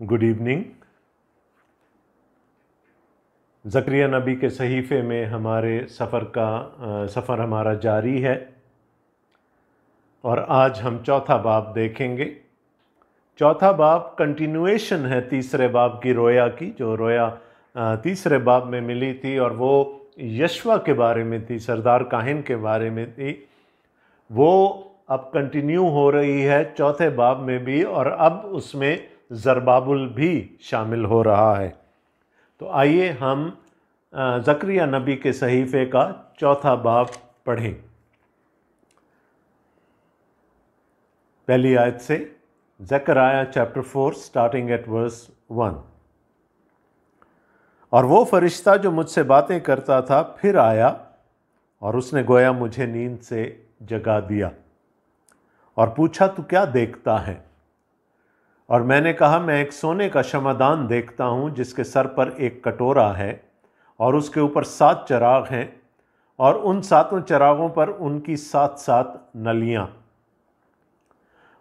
Good evening. Zakaria नबी के सहीफ़े में हमारे सफ़र हमारा जारी है और आज हम चौथा बाब देखेंगे। चौथा बाब कंटिन्यूएशन है तीसरे बाब की रोया की, जो रोया तीसरे बाब में मिली थी और वो यशवा के बारे में थी, सरदार काहिन के बारे में थी। वो अब कंटिन्यू हो रही है चौथे बाब में भी और अब उसमें ज़रबाबुल भी शामिल हो रहा है। तो आइए हम ज़करिया नबी के सहीफ़े का चौथा बाब पढ़ें। पहली आयत से, Zechariah chapter 4 starting at verse 1। और वो फरिश्ता जो मुझसे बातें करता था फिर आया और उसने गोया मुझे नींद से जगा दिया और पूछा, तू क्या देखता है? और मैंने कहा, मैं एक सोने का शमादान देखता हूँ जिसके सर पर एक कटोरा है और उसके ऊपर 7 चिराग हैं और उन 7 चिरागों पर उनकी 7 नलियाँ।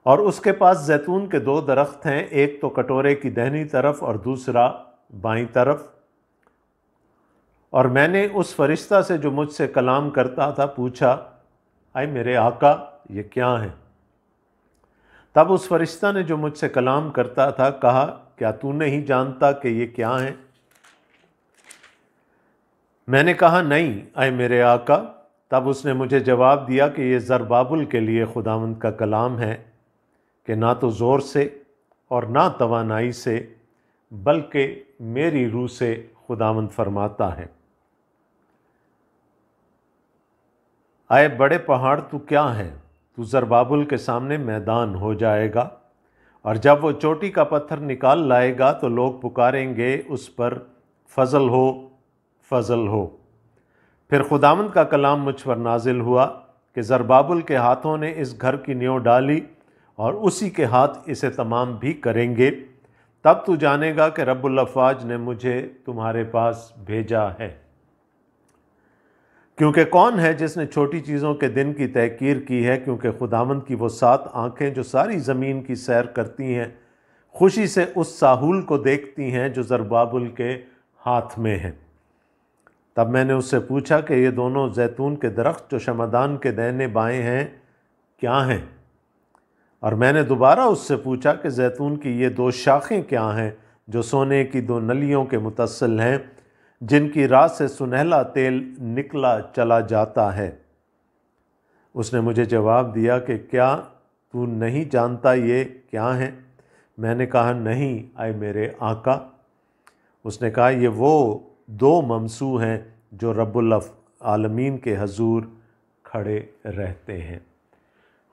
और उसके पास जैतून के 2 दरख्त हैं, एक तो कटोरे की दाहिनी तरफ और दूसरा बाईं तरफ। और मैंने उस फरिश्ता से जो मुझसे कलाम करता था पूछा, आए मेरे आका, ये क्या है? तब उस फरिश्ता ने जो मुझसे कलाम करता था कहा, क्या तू नहीं जानता कि ये क्या है? मैंने कहा, नहीं आए मेरे आका। तब उसने मुझे जवाब दिया कि ये ज़रबाबुल के लिए खुदावंद का कलाम है कि ना तो ज़ोर से और ना तवानाई से बल्कि मेरी रूह से खुदावंद फरमाता है। आए बड़े पहाड़, तू क्या है? तू ज़रबाबुल के सामने मैदान हो जाएगा और जब वो चोटी का पत्थर निकाल लाएगा तो लोग पुकारेंगे उस पर, फजल हो, फजल हो। फिर खुदावंद का कलाम मुझ पर नाजिल हुआ कि ज़रबाबुल के हाथों ने इस घर की नींव डाली और उसी के हाथ इसे तमाम भी करेंगे। तब तू जानेगा कि रब्बुल अफ़वाज ने मुझे तुम्हारे पास भेजा है। क्योंकि कौन है जिसने छोटी चीज़ों के दिन की तहकीर की है? क्योंकि खुदावंद की वो 7 आँखें जो सारी ज़मीन की सैर करती हैं खुशी से उस साहुल को देखती हैं जो ज़रबाबुल के हाथ में है। तब मैंने उससे पूछा कि ये दोनों जैतून के दरख्त जो शमादान के दाहिने बाएं हैं क्या हैं? और मैंने दोबारा उससे पूछा कि जैतून की ये 2 शाखें क्या हैं जो सोने की 2 नलियों के मुतस्सिल हैं, जिनकी रात से सुनहला तेल निकला चला जाता है? उसने मुझे जवाब दिया कि क्या तू नहीं जानता ये क्या हैं? मैंने कहा, नहीं आए मेरे आका। उसने कहा, ये वो 2 ममसू हैं जो रब्बुल आलमीन के हजूर खड़े रहते हैं।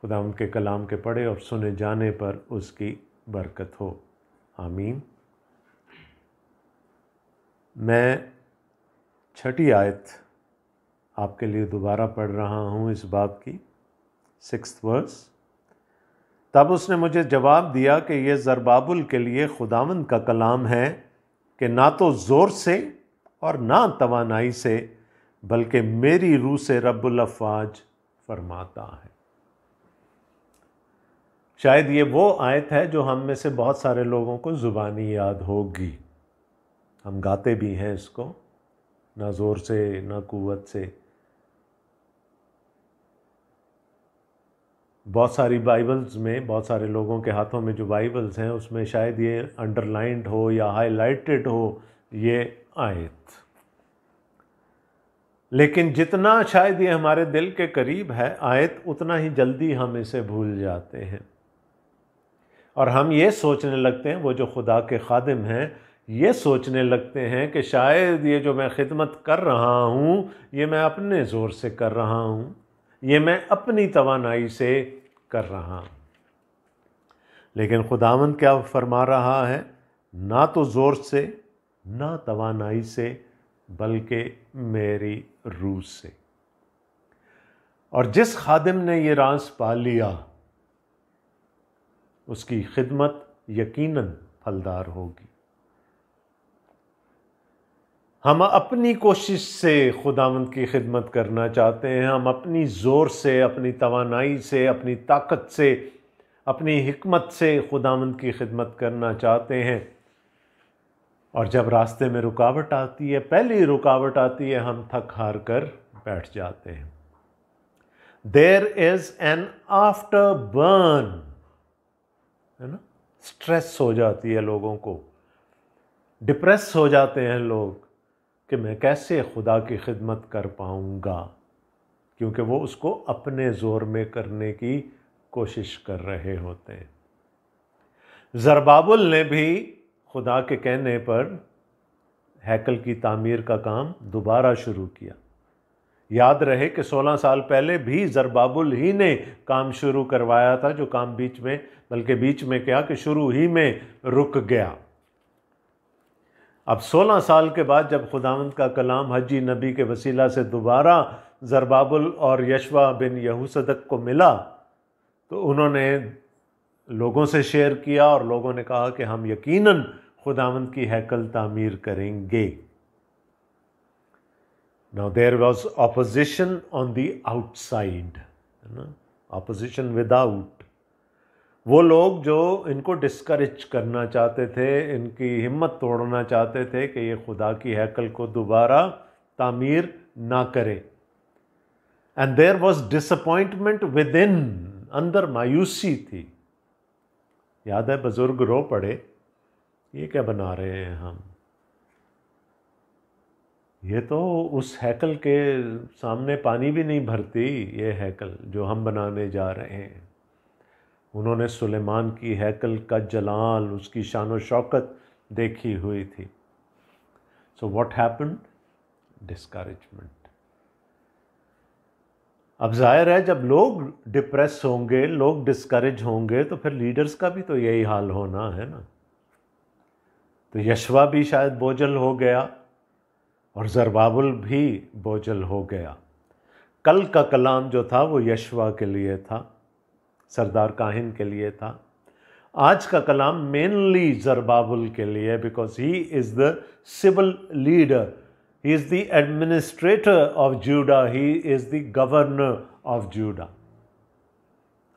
खुदा उनके कलाम के पढ़े और सुने जाने पर उसकी बरकत हो, आमीन। मैं 6ठी आयत आपके लिए दोबारा पढ़ रहा हूँ इस बाब की, 6th वर्स। तब उसने मुझे जवाब दिया कि यह ज़रबाबुल के लिए खुदावंद का कलाम है कि ना तो ज़ोर से और ना तवानाई से बल्कि मेरी रूह से रब्बुल अफ़वाज फरमाता है। शायद ये वो आयत है जो हम में से बहुत सारे लोगों को ज़ुबानी याद होगी। हम गाते भी हैं इसको, ना ज़ोर से ना कुव्वत से। बहुत सारी बाइबल्स में, बहुत सारे लोगों के हाथों में जो बाइबल्स हैं उसमें शायद ये अंडरलाइंड हो या हाईलाइटेड हो ये आयत। लेकिन जितना शायद ये हमारे दिल के करीब है आयत, उतना ही जल्दी हम इसे भूल जाते हैं और हम ये सोचने लगते हैं, वो जो खुदा के खादिम हैं ये सोचने लगते हैं कि शायद ये जो मैं खिदमत कर रहा हूँ ये मैं अपने ज़ोर से कर रहा हूँ, ये मैं अपनी तवानाई से कर रहा हूँ। लेकिन खुदावंद क्या फरमा रहा है? ना तो ज़ोर से ना तवानाई से बल्कि मेरी रूह से। और जिस खादिम ने ये राज पा लिया उसकी खिदमत यकीनन फलदार होगी। हम अपनी कोशिश से खुदावंद की खिदमत करना चाहते हैं, हम अपनी ज़ोर से, अपनी तवानाई से, अपनी ताकत से अपनी हिकमत से खुदावंद की खिदमत करना चाहते हैं, और जब रास्ते में रुकावट आती है, पहली रुकावट आती है, हम थक हार कर बैठ जाते हैं। There is an after burn, है ना, स्ट्रेस हो जाती है लोगों को, डिप्रेस हो जाते हैं लोग कि मैं कैसे खुदा की खिदमत कर पाऊंगा, क्योंकि वो उसको अपने जोर में करने की कोशिश कर रहे होते हैं। ज़रबाबुल ने भी खुदा के कहने पर हैकल की तामीर का काम दोबारा शुरू किया। याद रहे कि 16 साल पहले भी ज़रबाबुल ही ने काम शुरू करवाया था, जो काम बीच में, बल्कि बीच में क्या कि शुरू ही में रुक गया। अब 16 साल के बाद जब खुदावंद का कलाम हज्जी नबी के वसीला से दोबारा ज़रबाबुल और यशवा बिन यहूसदक को मिला, तो उन्होंने लोगों से शेयर किया और लोगों ने कहा कि हम यकीनन खुदावंद की हैकल तामीर करेंगे। Now there was opposition on the outside, है ना, opposition without। वो लोग जो इनको डिस्करेज करना चाहते थे, इनकी हिम्मत तोड़ना चाहते थे कि ये खुदा की हैकल को दोबारा तामीर ना करे। And there was disappointment within, अंदर मायूसी थी। याद है बुजुर्ग रो पड़े, ये क्या बना रहे हैं हम, ये तो उस हैकल के सामने पानी भी नहीं भरती, ये हैकल जो हम बनाने जा रहे हैं। उन्होंने सुलेमान की हैकल का जलाल, उसकी शान व शौकत देखी हुई थी। So what happened? डिस्करेजमेंट। अब जाहिर है जब लोग डिप्रेस होंगे, लोग डिस्करेज होंगे, तो फिर लीडर्स का भी तो यही हाल होना है ना। तो यशवा भी शायद बोझल हो गया और ज़रबाबुल भी बोझल हो गया। कल का कलाम जो था वो यशवा के लिए था, सरदार काहिन के लिए था। आज का कलाम मेनली ज़रबाबुल के लिए, because he is the civil leader, he is the administrator of Judah, he is the governor of Judah.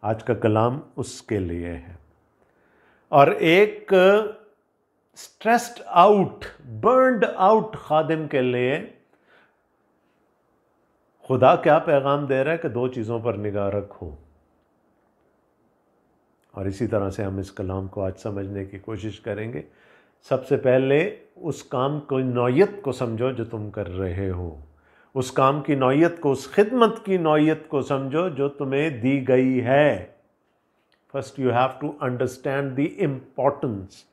आज का कलाम उसके लिए है। और एक स्ट्रेस्ड आउट, बर्नड आउट खादिम के लिए खुदा क्या पैगाम दे रहा है कि दो चीज़ों पर निगाह रखो। और इसी तरह से हम इस कलाम को आज समझने की कोशिश करेंगे। सबसे पहले उस काम की नौयत को समझो जो तुम कर रहे हो, उस काम की नौयत को, उस खिदमत की नौयत को समझो जो तुम्हें दी गई है। First you have to understand the importance.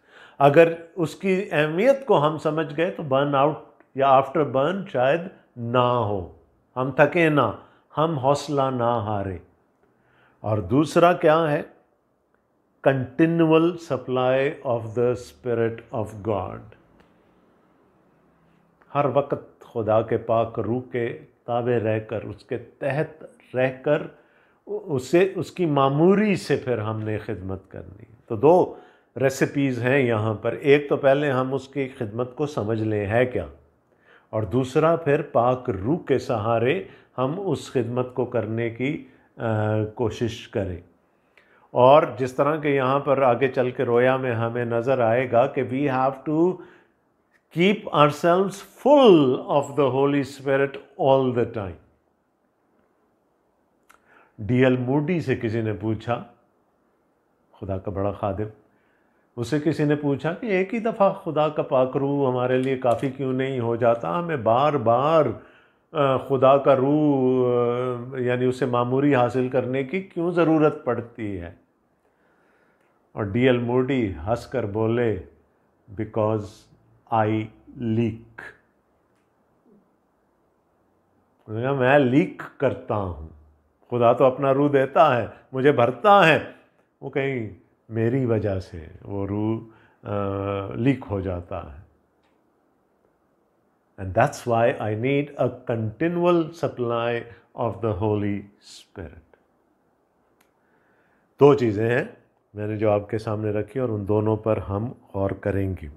अगर उसकी अहमियत को हम समझ गए तो बर्न आउट या आफ्टर बर्न शायद ना हो, हम थके ना, हम हौसला ना हारे। और दूसरा क्या है? Continual supply of the spirit of God. हर वक्त खुदा के पाक रूह के ताबे रहकर, उसके तहत रहकर, उसे उसकी मामूरी से फिर हमने खिदमत करनी। तो दो रेसिपीज़ हैं यहाँ पर। एक तो पहले हम उसकी खिदमत को समझ लें है क्या, और दूसरा फिर पाक रूह के सहारे हम उस खिदमत को करने की कोशिश करें। और जिस तरह के यहाँ पर आगे चल के रोया में हमें नज़र आएगा कि we have to keep ourselves full of the holy spirit all the time. D.L. Moody से किसी ने पूछा, खुदा का बड़ा खादिम, उसे किसी ने पूछा कि एक ही दफ़ा खुदा का पाक रूह हमारे लिए काफ़ी क्यों नहीं हो जाता, हमें बार बार खुदा का रूह यानी उसे मामूरी हासिल करने की क्यों ज़रूरत पड़ती है? और D.L. मूडी हंस कर बोले, बिकॉज आई लीक। मैं लीक करता हूँ। खुदा तो अपना रूह देता है, मुझे भरता है, वो कहीं मेरी वजह से वो रूह लीक हो जाता है। And that's why I need a continual supply of the holy spirit. दो चीज़ें हैं मैंने जो आपके सामने रखी और उन दोनों पर हम गौर करेंगे।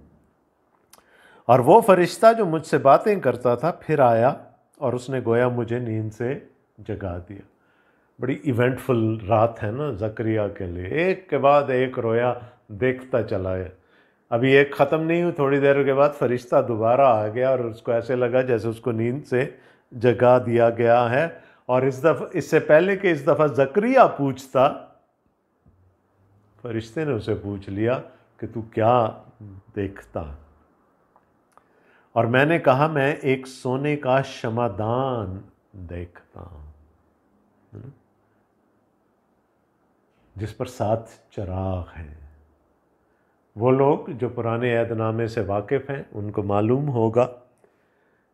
और वो फरिश्ता जो मुझसे बातें करता था फिर आया और उसने गोया मुझे नींद से जगा दिया। बड़ी इवेंटफुल रात है ना ज़करिया के लिए, एक के बाद एक रोया देखता चला है। अभी एक ख़त्म नहीं हुई, थोड़ी देर के बाद फरिश्ता दोबारा आ गया और उसको ऐसे लगा जैसे उसको नींद से जगा दिया गया है। और इससे पहले कि इस दफ़ा ज़करिया पूछता, फरिश्ते ने उसे पूछ लिया कि तू क्या देखता। और मैंने कहा मैं एक सोने का शमादान देखता हूं जिस पर 7 चिराग हैं। वो लोग जो पुराने ऐदनामे से वाकिफ़ हैं उनको मालूम होगा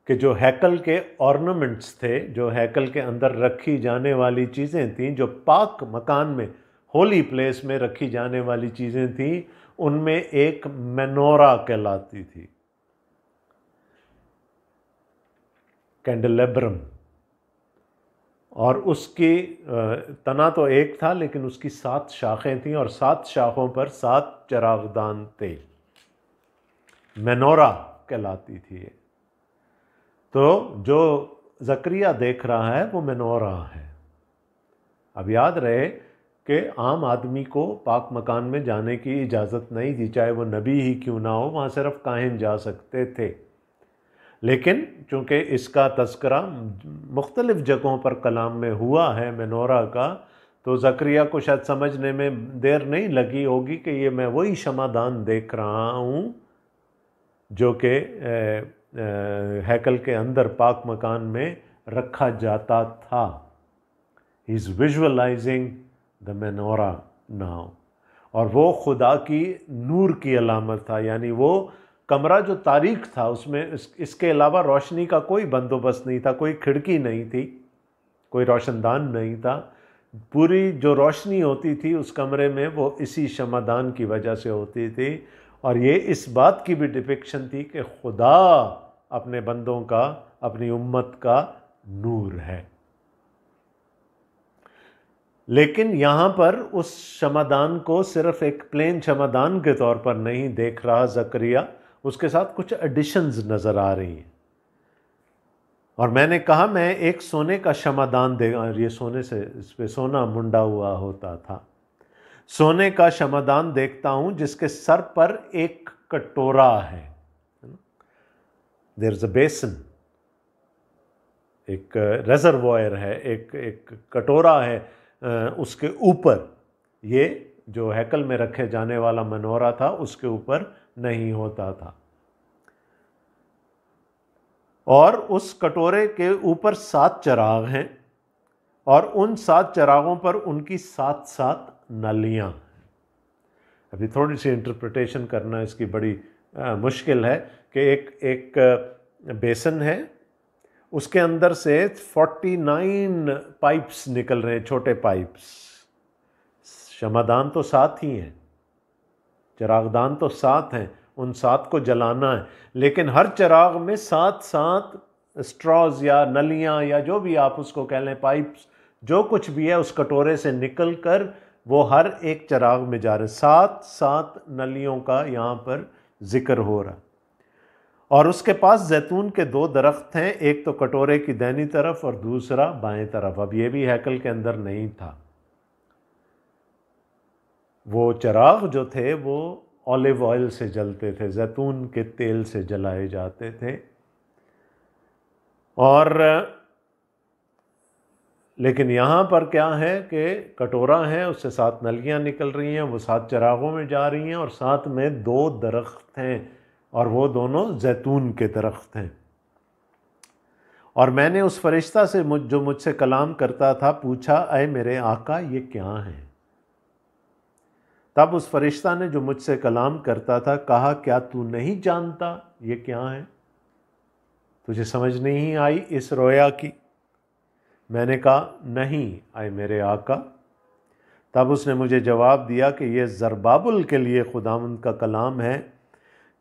कि जो हैकल के ऑर्नामेंट्स थे, जो हैकल के अंदर रखी जाने वाली चीज़ें थीं, जो पाक मकान में, होली प्लेस में रखी जाने वाली चीज़ें थीं, उनमें एक मेनोरा कहलाती थी, कैंडेलेब्रम। और उसकी तना तो एक था लेकिन उसकी 7 शाखें थीं और 7 शाखों पर 7 चिरागदान थे। मेनोरा कहलाती थी ये। तो जो ज़करिया देख रहा है वो मेनोरा है। अब याद रहे कि आम आदमी को पाक मकान में जाने की इजाज़त नहीं थी, चाहे वो नबी ही क्यों ना हो, वहाँ सिर्फ काहिन जा सकते थे। लेकिन चूँकि इसका तज़किरा मुख्तलिफ़ जगहों पर कलाम में हुआ है मेनोरा का, तो ज़करिया को शायद समझने में देर नहीं लगी होगी कि ये मैं वही शमादान देख रहा हूँ जो कि हैकल के अंदर पाक मकान में रखा जाता था। He is visualising the minora now. और वो खुदा की नूर की अलामत था, यानी वो कमरा जो तारीख था उसमें इसके अलावा रोशनी का कोई बंदोबस्त नहीं था, कोई खिड़की नहीं थी, कोई रोशनदान नहीं था। पूरी जो रोशनी होती थी उस कमरे में वो इसी शमादान की वजह से होती थी। और ये इस बात की भी डिपिक्शन थी कि खुदा अपने बंदों का, अपनी उम्मत का नूर है। लेकिन यहाँ पर उस शमादान को सिर्फ एक प्लेन शमादान के तौर पर नहीं देख रहा ज़करिया, उसके साथ कुछ एडिशंस नज़र आ रही हैं। और मैंने कहा मैं एक सोने का शमादान देगा, ये सोने से, इस पर सोना मुंडा हुआ होता था, सोने का शमादान देखता हूँ जिसके सर पर एक कटोरा है। देयर इज़ अ बेसन, एक रेजर्वॉयर है, एक कटोरा है, उसके ऊपर, ये जो हैकल में रखे जाने वाला मनोरा था उसके ऊपर नहीं होता था। और उस कटोरे के ऊपर 7 चिराग हैं और उन 7 चिरागों पर उनकी 7 नलियां हैं। अभी थोड़ी सी इंटरप्रिटेशन करना इसकी बड़ी मुश्किल है कि एक बेसन है, उसके अंदर से 49 पाइप्स निकल रहे हैं, छोटे पाइप्स। शमादान तो 7 ही हैं, चिरागदान तो 7 हैं, उन 7 को जलाना है, लेकिन हर चिराग में 7 स्ट्रॉज या नलियां या जो भी आप उसको कह लें, पाइप्स, जो कुछ भी है उस कटोरे से निकल कर वो हर एक चिराग में जा रहे। 7 नलियों का यहाँ पर जिक्र हो रहा। और उसके पास जैतून के 2 दरख्त हैं, एक तो कटोरे की दाहिनी तरफ और दूसरा बाएं तरफ। अब ये भी हैकल के अंदर नहीं था। वो चिराग जो थे वो ऑलिव ऑयल से जलते थे, जैतून के तेल से जलाए जाते थे। और लेकिन यहाँ पर क्या है कि कटोरा है, उससे 7 नलियाँ निकल रही हैं, वो 7 चिरागों में जा रही हैं और साथ में 2 दरख्त हैं और वो दोनों जैतून के दरख्त हैं। और मैंने उस फरिश्ता से जो मुझसे कलाम करता था पूछा, अय मेरे आका ये क्या है? तब उस फरिश्ता ने जो मुझसे कलाम करता था कहा, क्या तू नहीं जानता ये क्या है? तुझे समझ नहीं आई इस रोया की? मैंने कहा नहीं आए मेरे आका। तब उसने मुझे जवाब दिया कि यह ज़रबाबुल के लिए खुदावंद का कलाम है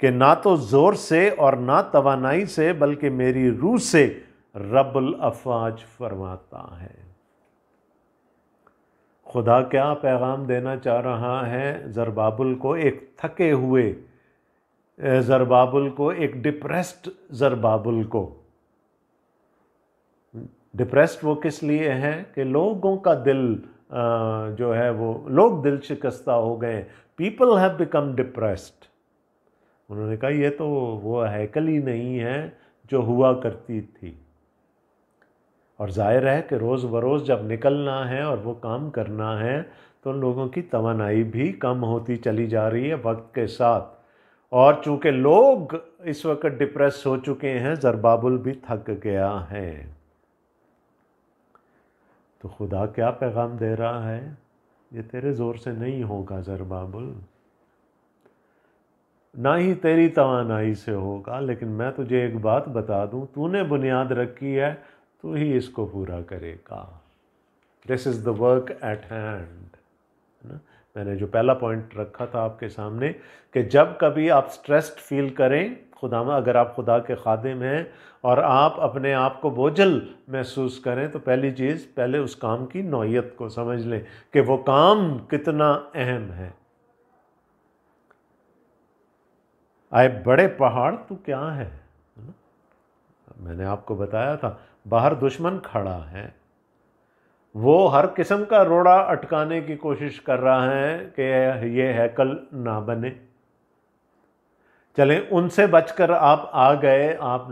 कि ना तो ज़ोर से और ना तवानाई से बल्कि मेरी रूह से रब्बुल अफ़वाज फरमाता है। खुदा क्या पैगाम देना चाह रहा है ज़रबाबुल को? एक थके हुए ज़रबाबुल को, एक डिप्रेस्ड ज़रबाबुल को। डिप्रेस्ड वो किस लिए है कि लोगों का दिल जो है वो लोग दिल शिकस्ता हो गए, पीपल हैव बिकम डिप्रेस्ड। उन्होंने कहा ये तो वो हैकल ही नहीं है जो हुआ करती थी। और जाहिर है कि रोज़ बरोज़ जब निकलना है और वो काम करना है तो लोगों की तवानाई भी कम होती चली जा रही है वक्त के साथ। और चूंकि लोग इस वक्त डिप्रेस हो चुके हैं, ज़रबाबुल भी थक गया है। तो खुदा क्या पैगाम दे रहा है? ये तेरे ज़ोर से नहीं होगा ज़रबाबुल, ना ही तेरी तवानाई से होगा, लेकिन मैं तुझे एक बात बता दूं, तूने बुनियाद रखी है, तू ही इसको पूरा करेगा। This is the work at hand. है ना? मैंने जो पहला पॉइंट रखा था आपके सामने कि जब कभी आप स्ट्रेस्ड फील करें, खुदा अगर आप खुदा के खादिम हैं और आप अपने आप को बोझल महसूस करें, तो पहली चीज़, पहले उस काम की नौइयत को समझ लें कि वो काम कितना अहम है। आए बड़े पहाड़ तू क्या है? मैंने आपको बताया था बाहर दुश्मन खड़ा है, वो हर किस्म का रोड़ा अटकाने की कोशिश कर रहा है कि ये हैकल ना बने। चलें, उनसे बचकर आप आ गए, आप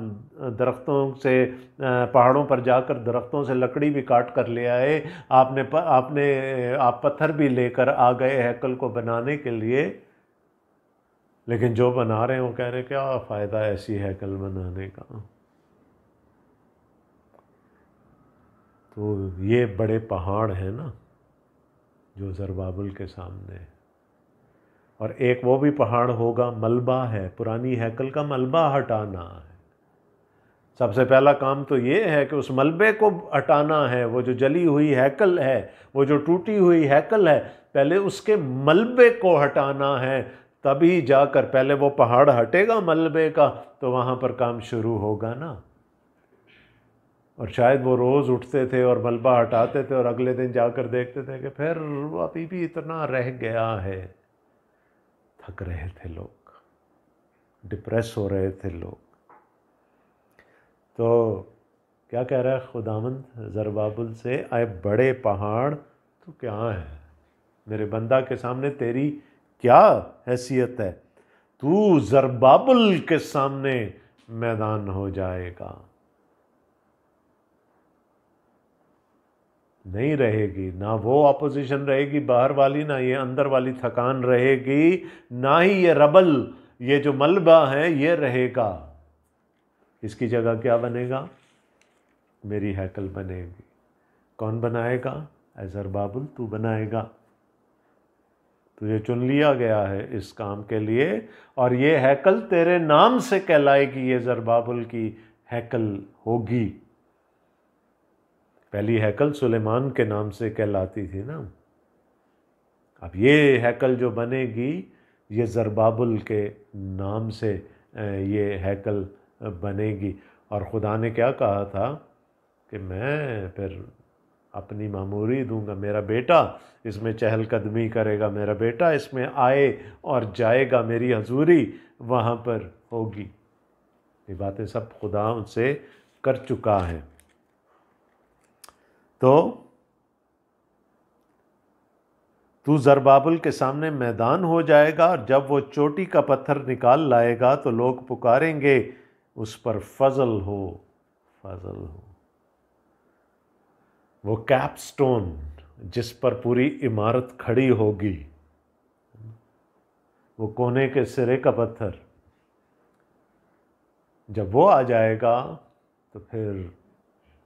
दरख्तों से, पहाड़ों पर जाकर दरख्तों से लकड़ी भी काट कर ले आए, आप पत्थर भी लेकर आ गए हैकल को बनाने के लिए, लेकिन जो बना रहे हैं वो कह रहे हैं क्या फ़ायदा ऐसी हैकल बनाने का। तो ये बड़े पहाड़ हैं ना जो ज़रबाबुल के सामने है। और एक वो भी पहाड़ होगा, मलबा है, पुरानी हैकल का मलबा हटाना है। सबसे पहला काम तो ये है कि उस मलबे को हटाना है। वो जो जली हुई हैकल है, वो जो टूटी हुई हैकल है, पहले उसके मलबे को हटाना है, तभी जाकर पहले वो पहाड़ हटेगा मलबे का, तो वहाँ पर काम शुरू होगा ना। और शायद वो रोज़ उठते थे और मलबा हटाते थे और अगले दिन जाकर देखते थे कि फिर अभी भी इतना रह गया है। थक रहे थे लोग, डिप्रेस हो रहे थे लोग। तो क्या कह रहा है खुदावंद ज़रबाबुल से? आए बड़े पहाड़ तू क्या है? मेरे बंदा के सामने तेरी क्या हैसियत है? तू ज़रबाबुल के सामने मैदान हो जाएगा। नहीं रहेगी, ना वो अपोजिशन रहेगी बाहर वाली, ना ये अंदर वाली थकान रहेगी, ना ही ये रबल, ये जो मलबा है ये रहेगा। इसकी जगह क्या बनेगा? मेरी हैकल बनेगी। कौन बनाएगा? ज़रबाबुल तू बनाएगा। तुझे चुन लिया गया है इस काम के लिए, और ये हैकल तेरे नाम से कहलाएगी। ये ज़रबाबुल की हैकल होगी। पहली हैकल सुलेमान के नाम से कहलाती थी ना। अब ये हैकल जो बनेगी, ये ज़रबाबुल के नाम से ये हैकल बनेगी। और खुदा ने क्या कहा था कि मैं फिर अपनी मामूरी दूंगा, मेरा बेटा इसमें चहलकदमी करेगा, मेरा बेटा इसमें आए और जाएगा, मेरी हजूरी वहाँ पर होगी। ये बातें सब खुदा उनसे कर चुका है। तो तू ज़रबाबुल के सामने मैदान हो जाएगा, और जब वो चोटी का पत्थर निकाल लाएगा तो लोग पुकारेंगे उस पर फजल हो, फजल हो। वो कैपस्टोन जिस पर पूरी इमारत खड़ी होगी, वो कोने के सिरे का पत्थर, जब वो आ जाएगा तो फिर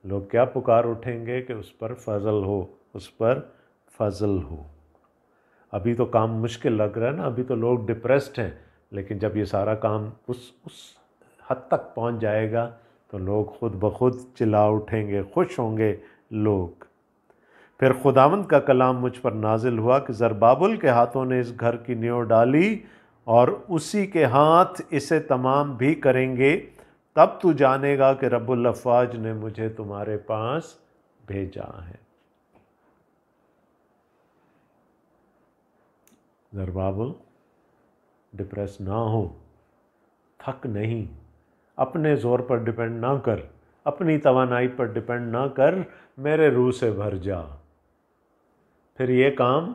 लोग क्या पुकार उठेंगे कि उस पर फजल हो, उस पर फजल हो। अभी तो काम मुश्किल लग रहा है ना, अभी तो लोग डिप्रेस्ड हैं, लेकिन जब ये सारा काम उस हद तक पहुंच जाएगा तो लोग खुद ब खुद चिल्ला उठेंगे, खुश होंगे लोग। फिर खुदावंद का कलाम मुझ पर नाजिल हुआ कि ज़रबाबुल के हाथों ने इस घर की नींव डाली और उसी के हाथ इसे तमाम भी करेंगे। तब तू जानेगा कि रब्बुल अफ़वाज ने मुझे तुम्हारे पास भेजा है। ज़रबाबुल डिप्रेस ना हो, थक नहीं, अपने ज़ोर पर डिपेंड ना कर, अपनी तवानाई पर डिपेंड ना कर, मेरे रूह से भर जा। फिर ये काम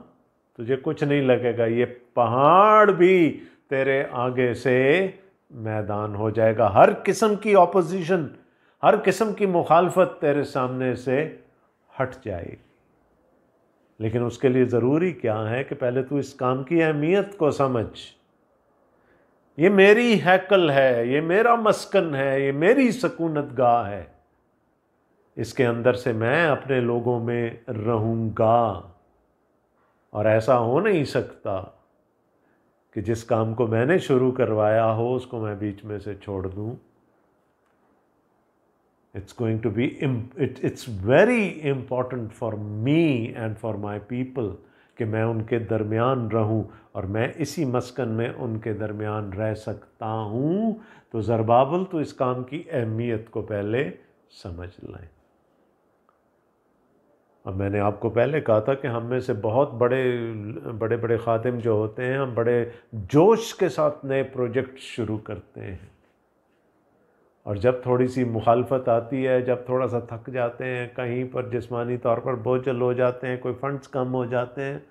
तुझे कुछ नहीं लगेगा, ये पहाड़ भी तेरे आगे से मैदान हो जाएगा। हर किस्म की ऑपोजिशन, हर किस्म की मुखालफत तेरे सामने से हट जाएगी। लेकिन उसके लिए ज़रूरी क्या है कि पहले तू इस काम की अहमियत को समझ। ये मेरी हैकल है, ये मेरा मस्कन है, ये मेरी सकूनत गाह है, इसके अंदर से मैं अपने लोगों में रहूँगा। और ऐसा हो नहीं सकता कि जिस काम को मैंने शुरू करवाया हो उसको मैं बीच में से छोड़ दूँ। It's very important for me and for my people कि मैं उनके दरमियान रहूं और मैं इसी मस्कन में उनके दरमियान रह सकता हूं। तो ज़रबाबिल तो इस काम की अहमियत को पहले समझ लें। और मैंने आपको पहले कहा था कि हम में से बहुत बड़े खातिम जो होते हैं, हम बड़े जोश के साथ नए प्रोजेक्ट शुरू करते हैं, और जब थोड़ी सी मुखालफत आती है, जब थोड़ा सा थक जाते हैं, कहीं पर जिस्मानी तौर पर बोझल हो जाते हैं, कोई फंड्स कम हो जाते हैं,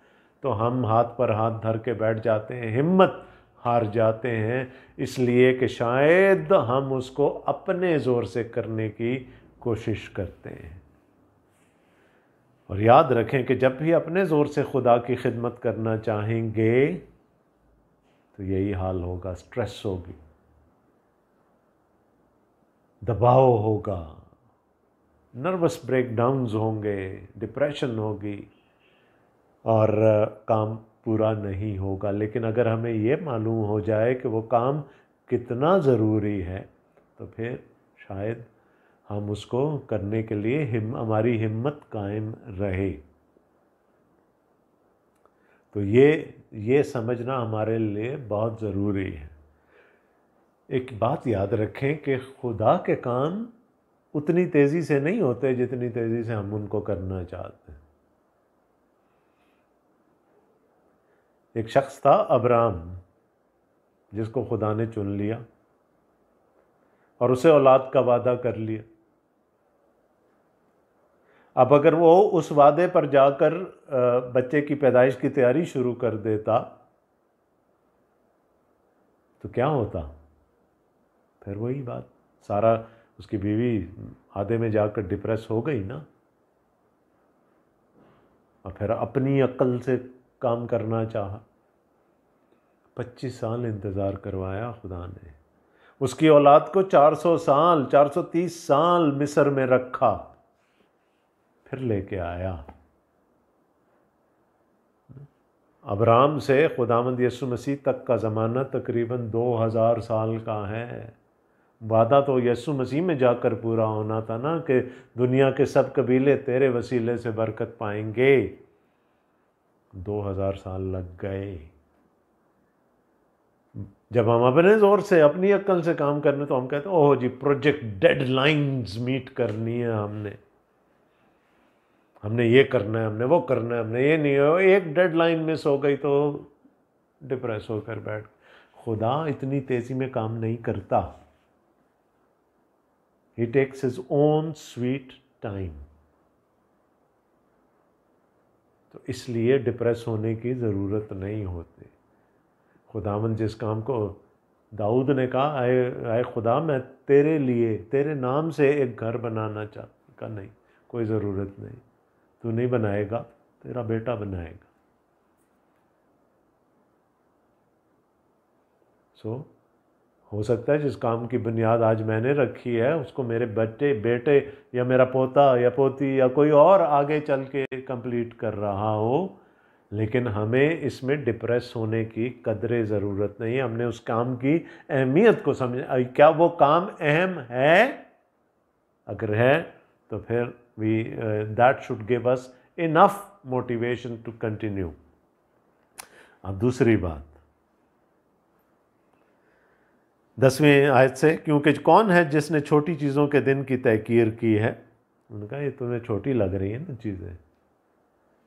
तो हम हाथ पर हाथ धर के बैठ जाते हैं, हिम्मत हार जाते हैं, इसलिए कि शायद हम उसको अपने ज़ोर से करने की कोशिश करते हैं। और याद रखें कि जब भी अपने ज़ोर से खुदा की खिदमत करना चाहेंगे तो यही हाल होगा, स्ट्रेस होगी, दबाव होगा, नर्वस ब्रेकडाउन्स होंगे, डिप्रेशन होगी और काम पूरा नहीं होगा। लेकिन अगर हमें ये मालूम हो जाए कि वो काम कितना ज़रूरी है तो फिर शायद हम उसको करने के लिए हमारी हिम्मत कायम रहे। तो ये समझना हमारे लिए बहुत ज़रूरी है। एक बात याद रखें कि खुदा के काम उतनी तेज़ी से नहीं होते जितनी तेज़ी से हम उनको करना चाहते हैं। एक शख्स था अब्राम, जिसको खुदा ने चुन लिया और उसे औलाद का वादा कर लिया। अब अगर वो उस वादे पर जाकर बच्चे की पैदाइश की तैयारी शुरू कर देता तो क्या होता? फिर वही बात, सारा उसकी बीवी आधे में जाकर डिप्रेस हो गई ना, और फिर अपनी अक्ल से काम करना चाहा। 25 साल इंतज़ार करवाया खुदा ने, उसकी औलाद को 430 साल मिस्र में रखा, फिर लेके आया। अब्राम से खुदावंद यीशु मसीह तक का ज़माना तकरीबन 2000 साल का है। वादा तो यीशु मसीह में जाकर पूरा होना था ना कि दुनिया के सब कबीले तेरे वसीले से बरकत पाएंगे। 2000 साल लग गए। जब हम अपने ज़ोर से अपनी अक्ल से काम करने तो हम कहते हैं ओह जी प्रोजेक्ट डेडलाइंस मीट करनी है, हमने ये करना है, हमने वो करना है, हमने ये नहीं हो, एक डेडलाइन मिस हो गई तो डिप्रेस होकर बैठ। खुदा इतनी तेज़ी में काम नहीं करता। He takes his own sweet time। तो इसलिए डिप्रेस होने की ज़रूरत नहीं होती। खुदावंद जिस काम को, दाऊद ने कहा आए खुदा मैं तेरे लिए, तेरे नाम से एक घर बनाना चाहता, नहीं कोई ज़रूरत नहीं, तू नहीं बनाएगा, तेरा बेटा बनाएगा। हो सकता है जिस काम की बुनियाद आज मैंने रखी है उसको मेरे बेटे या मेरा पोता या पोती या कोई और आगे चल के कंप्लीट कर रहा हो, लेकिन हमें इसमें डिप्रेस होने की कदरे ज़रूरत नहीं है। हमने उस काम की अहमियत को समझ, क्या वो काम अहम है? अगर है तो फिर that should give us enough motivation to continue. अब दूसरी बात 10वीं आयत से, क्योंकि कौन है जिसने छोटी चीज़ों के दिन की तहकीर की है। उनका ये तुम्हें छोटी लग रही है ना चीज़ें,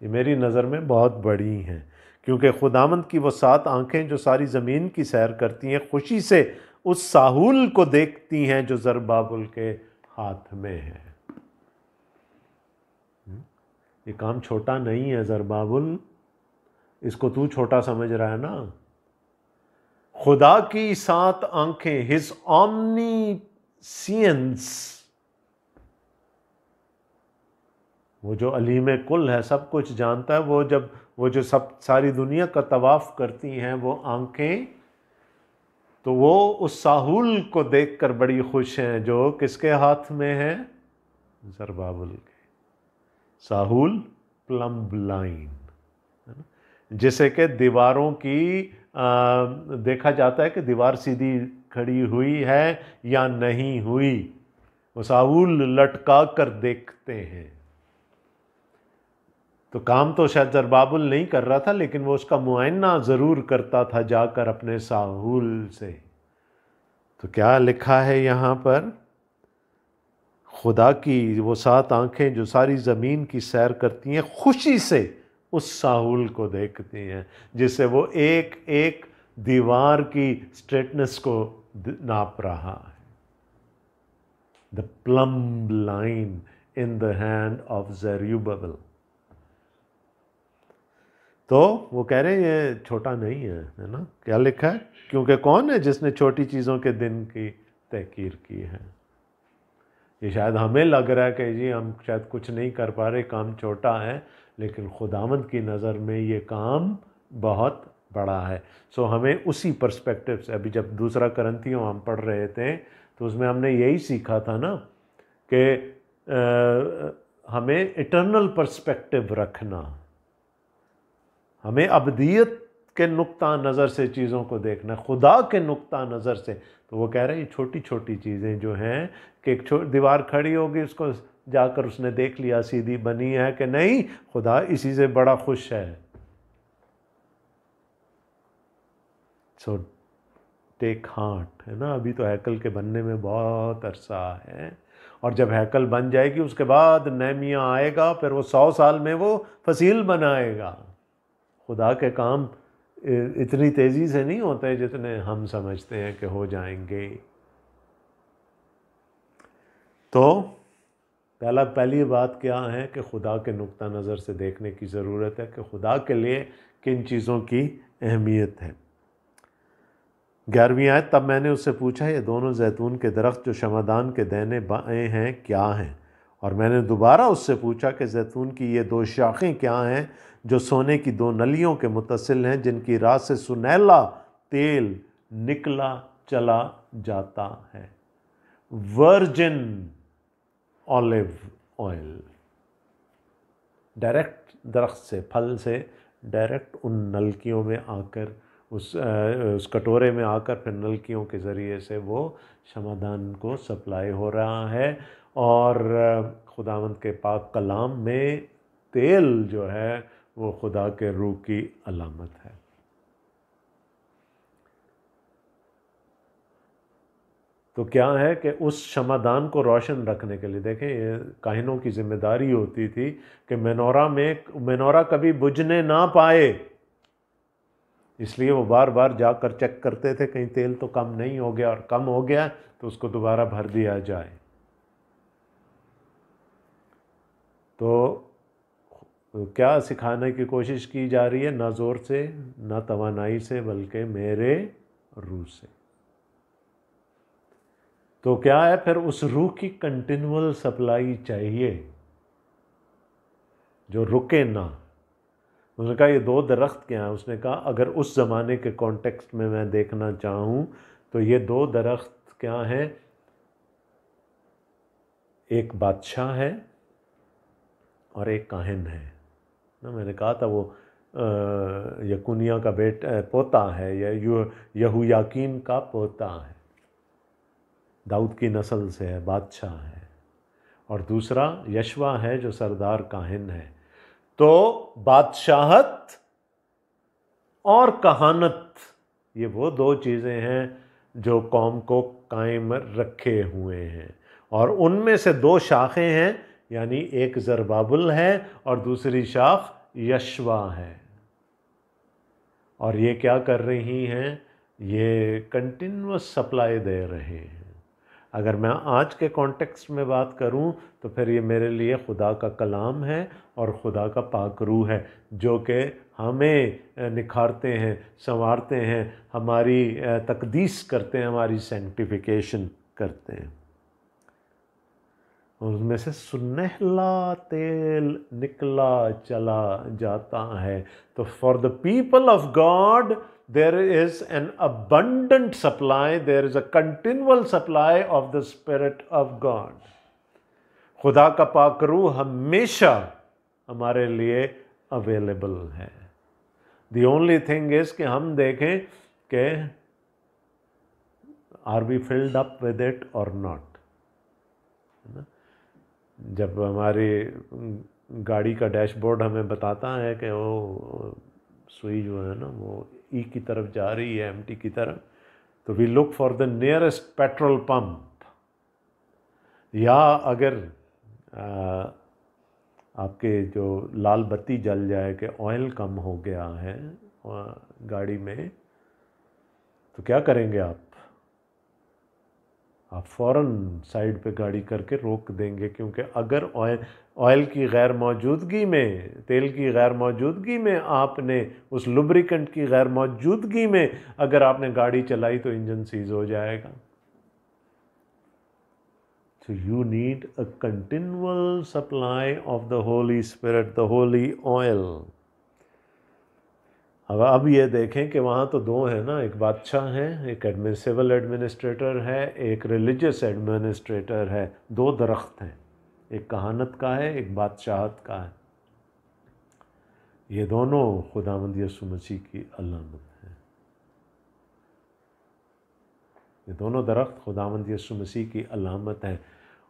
ये मेरी नज़र में बहुत बड़ी हैं। क्योंकि खुदावंद की वो 7 आँखें जो सारी ज़मीन की सैर करती हैं खुशी से उस साहुल को देखती हैं जो ज़रबाबुल के हाथ में है। ये काम छोटा नहीं है ज़रबाबुल, इसको तू छोटा समझ रहा है ना। खुदा की 7 आंखें, हिज ऑमनीसियंस, वो जो अलीम कुल है, सब कुछ जानता है, वो जो सब सारी दुनिया का तवाफ करती हैं वो आंखें, तो वो उस साहुल को देखकर बड़ी खुश हैं जो किसके हाथ में है? ज़रबाबुल के। साहुल प्लम्ब लाइन, जिसे के दीवारों की देखा जाता है कि दीवार सीधी खड़ी हुई है या नहीं हुई, वो साहुल लटका कर देखते हैं। तो काम तो शायद ज़रबाबुल नहीं कर रहा था, लेकिन वो उसका मुआयना ज़रूर करता था जाकर अपने साहुल से। तो क्या लिखा है यहाँ पर? खुदा की वो 7 आंखें जो सारी ज़मीन की सैर करती हैं, खुशी से उस साहुल को देखती हैं, जिससे वो एक एक दीवार की स्ट्रेटनेस को नाप रहा है। The plumb line in the hand of Zerubbabel. तो वो कह रहे हैं ये छोटा नहीं है ना। क्या लिखा है? क्योंकि कौन है जिसने छोटी चीज़ों के दिन की तहकीर की है। ये शायद हमें लग रहा है कि जी हम शायद कुछ नहीं कर पा रहे, काम छोटा है, लेकिन खुदावंद की नज़र में ये काम बहुत बड़ा है। सो हमें उसी पर्सपेक्टिव से, अभी जब दूसरा करंथियों हम पढ़ रहे थे तो उसमें हमने यही सीखा था ना कि हमें इटर्नल पर्सपेक्टिव रखना, हमें अबदियत के नुक्ता नज़र से चीज़ों को देखना, खुदा के नुक्ता नज़र से। तो वो कह रहे हैं छोटी छोटी चीज़ें जो हैं कि एक दीवार खड़ी होगी, उसको जाकर उसने देख लिया सीधी बनी है कि नहीं, खुदा इसी से बड़ा खुश है। सो टेक हार्ट, है ना। अभी तो हैकल के बनने में बहुत अरसा है, और जब हैकल बन जाएगी उसके बाद नेहमिया आएगा, फिर वो 100 साल में वो फसील बनाएगा। खुदा के काम इतनी तेज़ी से नहीं होते जितने हम समझते हैं कि हो जाएंगे। तो पहली बात क्या है कि खुदा के नुक्ता नज़र से देखने की ज़रूरत है कि खुदा के लिए किन चीज़ों की अहमियत है। 11वीं आयत, तब मैंने उससे पूछा ये दोनों जैतून के दरख्त जो शमादान के दाहिने बाएं हैं क्या हैं? और मैंने दोबारा उससे पूछा कि जैतून की ये 2 शाखें क्या हैं जो सोने की 2 नलियों के मुत्तसिल हैं, जिनकी रात से सुनहला तेल निकला चला जाता है। वर्जिन ऑलिव ऑयल, डायरेक्ट दरख्त से, फल से डायरेक्ट उन नलकियों में आकर, उस कटोरे में आकर फिर नलकियों के ज़रिए से वो शमादान को सप्लाई हो रहा है। और खुदावंद के पाक कलाम में तेल जो है वो खुदा के रूह की अलामत है। तो क्या है कि उस शमादान को रोशन रखने के लिए, देखें ये काहिनों की जिम्मेदारी होती थी कि मेनोरा कभी बुझने ना पाए, इसलिए वो बार बार जाकर चेक करते थे कहीं तेल तो कम नहीं हो गया, और कम हो गया तो उसको दोबारा भर दिया जाए। तो क्या सिखाने की कोशिश की जा रही है? ना ज़ोर से, ना तवानाई से, बल्कि मेरे रूह से। तो क्या है, फिर उस रूह की कंटिन्यूअल सप्लाई चाहिए जो रुके ना। उसने कहा ये 2 दरख्त क्या है? उसने कहा अगर उस ज़माने के कॉन्टेक्स्ट में मैं देखना चाहूँ तो ये 2 दरख्त क्या हैं? एक बादशाह है और एक काहिन है ना। मैंने कहा था वो यकुनिया का पोता है, या यहूयाकीन का पोता है, दाऊद की नस्ल से है, बादशाह है। और दूसरा यशवा है जो सरदार काहिन है। तो बादशाहत और कहानत, ये वो 2 चीज़ें हैं जो कौम को कायम रखे हुए हैं, और उनमें से 2 शाखें हैं, यानी एक ज़रबाबुल है और दूसरी शाख यशवा है। और ये क्या कर रही हैं? ये कंटिन्यूअस सप्लाई दे रहे हैं। अगर मैं आज के कॉन्टेक्स्ट में बात करूं तो फिर ये मेरे लिए खुदा का कलाम है और खुदा का पाक रूह है, जो कि हमें निखारते हैं, संवारते हैं, हमारी तकदीस करते हैं, हमारी सेंटिफिकेशन करते हैं। और उसमें से सुनहला तेल निकला चला जाता है। तो for the people of God there is an abundant supply, there is a continual supply of the Spirit of God. खुदा का पाक रूह हमेशा हमारे लिए अवेलेबल है। The only thing is कि हम देखें कि are we filled up with it or not, है ना? जब हमारी गाड़ी का डैशबोर्ड हमें बताता है कि वो सुई जो है ना वो ई की तरफ जा रही है, एम्प्टी की तरफ, तो we look for the nearest petrol pump. या अगर आपके जो लाल बत्ती जल जाए कि ऑयल कम हो गया है गाड़ी में, तो क्या करेंगे आप फ़ौरन साइड पे गाड़ी करके रोक देंगे, क्योंकि अगर ऑयल की गैर मौजूदगी में, तेल की गैर मौजूदगी में, आपने उस लुब्रिकेंट की गैर मौजूदगी में अगर आपने गाड़ी चलाई तो इंजन सीज हो जाएगा। So you need a continual supply of the Holy Spirit, the Holy Oil. अब ये देखें कि वहाँ तो दो है ना, एक बादशाह है, एक सिविल एडमिनिस्ट्रेटर है, एक रिलीजियस एडमिनिस्ट्रेटर है। दो दरख्त हैं, एक कहानत का है, एक बादशाहत का है। ये दोनों खुदावंद यीशु मसीह की अलामत है। ये दोनों दरख्त खुदावंद यीशु मसीह की अलामत है।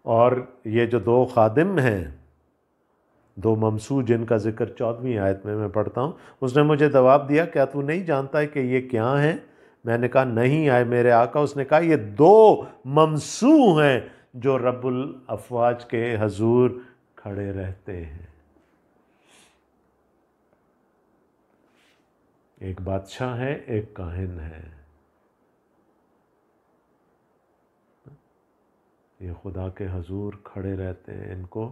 और ये जो दो खादिम हैं, दो ममसू, जिनका जिक्र 14वीं आयत में मैं पढ़ता हूँ, उसने मुझे जवाब दिया, क्या तू नहीं जानता है कि ये क्या है? मैंने कहा नहीं आए मेरे आका। उसने कहा ये दो ममसू हैं जो रब्बुल अफवाज के हजूर खड़े रहते हैं। एक बादशाह है, एक काहिन है। ये खुदा के हजूर खड़े रहते हैं। इनको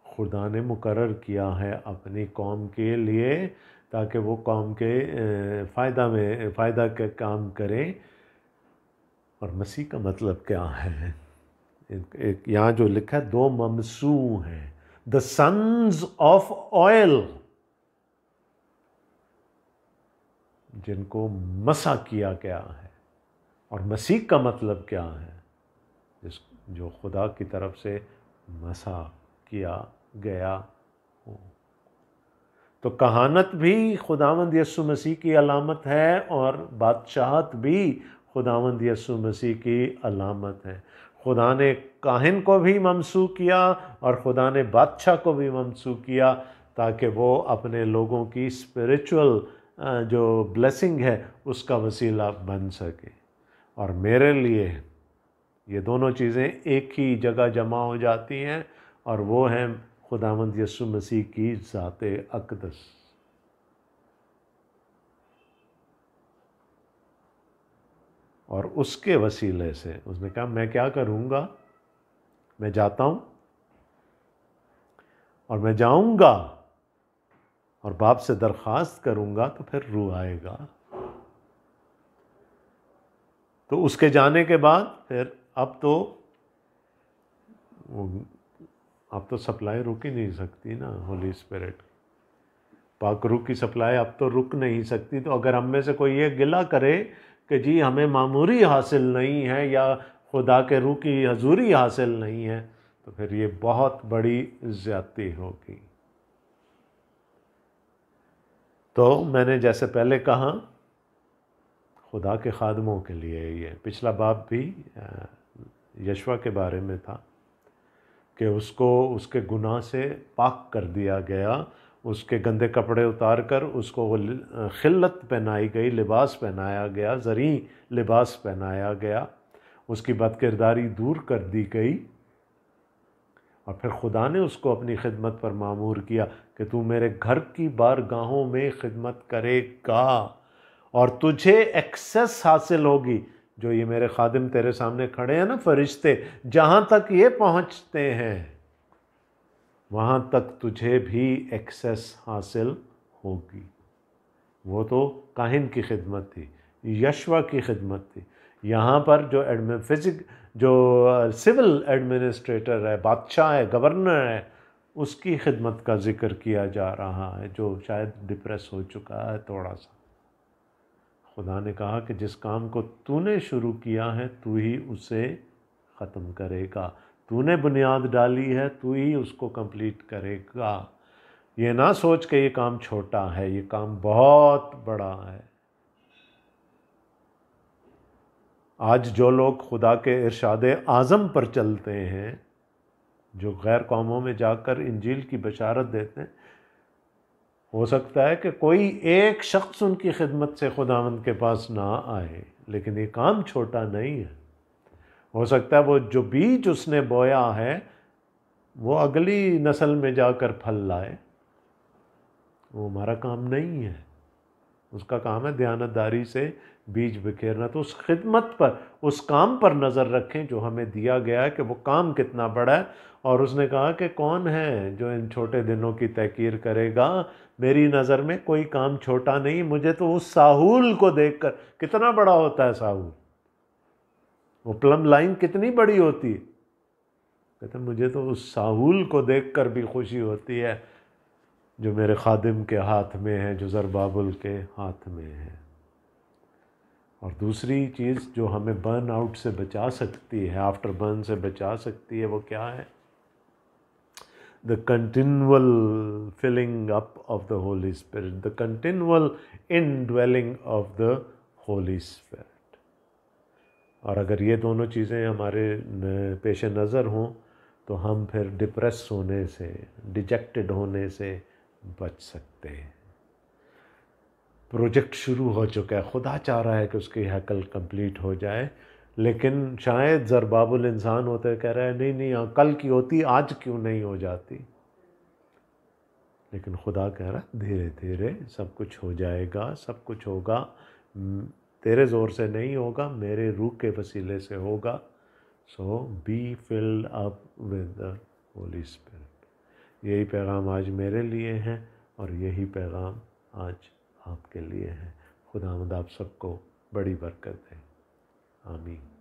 खुदा ने मुकर्रर किया है अपनी कौम के लिए, ताकि वो कौम के फ़ायदा के काम करें। और मसीह का मतलब क्या है? एक यहाँ जो लिखा है, दो ममसू हैं, द सन्स ऑफ ऑयल, जिनको मसा किया गया है। और मसीह का मतलब क्या है? जो खुदा की तरफ से मसा किया गया हो। तो कहानत भी खुदावंद यीशु मसीह की अलामत है और बादशाहत भी खुदावंद यीशु मसीह की अलामत है। खुदा ने काहिन को भी ममसू किया और खुदा ने बादशाह को भी ममसू किया, ताकि वो अपने लोगों की स्पिरिचुअल जो ब्लेसिंग है उसका वसीला बन सके। और मेरे लिए ये दोनों चीज़ें एक ही जगह जमा हो जाती हैं, और वो हैं खुदावंद यीशु मसीह की ज़ाते अक़दस। और उसके वसीले से उसने कहा, मैं क्या करूँगा? मैं जाता हूँ और मैं जाऊँगा और बाप से दरख्वास्त करूँगा, तो फिर रूह आएगा। तो उसके जाने के बाद फिर अब तो सप्लाई रुक ही नहीं सकती ना, होली स्पिरिट पाक रूह की सप्लाई अब तो रुक नहीं सकती। तो अगर हम में से कोई ये गिला करे कि जी हमें मामूरी हासिल नहीं है या खुदा के रूह की हजूरी हासिल नहीं है, तो फिर ये बहुत बड़ी ज़्यादती होगी। तो मैंने जैसे पहले कहा, खुदा के खादमों के लिए ये पिछला बाब भी यशवा के बारे में था कि उसको उसके गुनाह से पाक कर दिया गया, उसके गंदे कपड़े उतार कर उसको खिल्लत पहनाई गई, लिबास पहनाया गया, ज़री लिबास पहनाया गया, उसकी बदकिरदारी दूर कर दी गई। और फिर खुदा ने उसको अपनी खिदमत पर मामूर किया कि तू मेरे घर की बारगाहों में खिदमत करेगा और तुझे एक्सेस हासिल होगी। जो ये मेरे खादिम तेरे सामने खड़े हैं ना फरिश्ते, जहाँ तक ये पहुँचते हैं वहाँ तक तुझे भी एक्सेस हासिल होगी। वो तो काहिन की खिदमत थी, यशवा की खिदमत थी। यहाँ पर जो सिविल एडमिनिस्ट्रेटर है, बादशाह है, गवर्नर है, उसकी खिदमत का जिक्र किया जा रहा है, जो शायद डिप्रेस हो चुका है थोड़ा सा। खुदा ने कहा कि जिस काम को तूने शुरू किया है तू ही उसे ख़त्म करेगा, तूने बुनियाद डाली है तू ही उसको कंप्लीट करेगा। ये ना सोच के ये काम छोटा है, ये काम बहुत बड़ा है। आज जो लोग खुदा के इरशाद आज़म पर चलते हैं, जो गैर कौमों में जाकर इंजील की बशारत देते हैं, हो सकता है कि कोई एक शख्स उनकी खिदमत से खुदावंद के पास ना आए, लेकिन ये काम छोटा नहीं है। हो सकता है वो जो बीज उसने बोया है वो अगली नस्ल में जाकर फल लाए। वो हमारा काम नहीं है, उसका काम है दयानतदारी से बीज बिखेरना। तो उस खिदमत पर, उस काम पर नज़र रखें जो हमें दिया गया है कि वो काम कितना बड़ा है। और उसने कहा कि कौन है जो इन छोटे दिनों की तहकीर करेगा। मेरी नज़र में कोई काम छोटा नहीं। मुझे तो उस साहूल को देखकर, कितना बड़ा होता है साहूल, वो प्लम लाइन कितनी बड़ी होती है, कहते मुझे तो उस साहूल को देखकर भी खुशी होती है जो मेरे खादिम के हाथ में है, जो ज़रबाबुल के हाथ में है। और दूसरी चीज़ जो हमें बर्न आउट से बचा सकती है, आफ्टर बर्न से बचा सकती है, वो क्या है? The continual filling up of the holy spirit, the continual indwelling of the holy spirit. और अगर ये दोनों चीज़ें हमारे पेश नज़र हों तो हम फिर डिप्रेस होने से, डिजेक्टेड होने से बच सकते हैं। प्रोजेक्ट शुरू हो चुका है, खुदा चाह रहा है कि उसकी हैकल कंप्लीट हो जाए, लेकिन शायद ज़रबाबुल इंसान होते कह रहा है नहीं नहीं कल की होती, आज क्यों नहीं हो जाती। लेकिन खुदा कह रहा है धीरे धीरे सब कुछ हो जाएगा, सब कुछ होगा। तेरे ज़ोर से नहीं होगा, मेरे रूह के वसीले से होगा। So be filled up with the holy spirit. यही पैगाम आज मेरे लिए है और यही पैगाम आज आपके लिए है। खुदावंद आप सबको बड़ी बरकत दे। आमीन।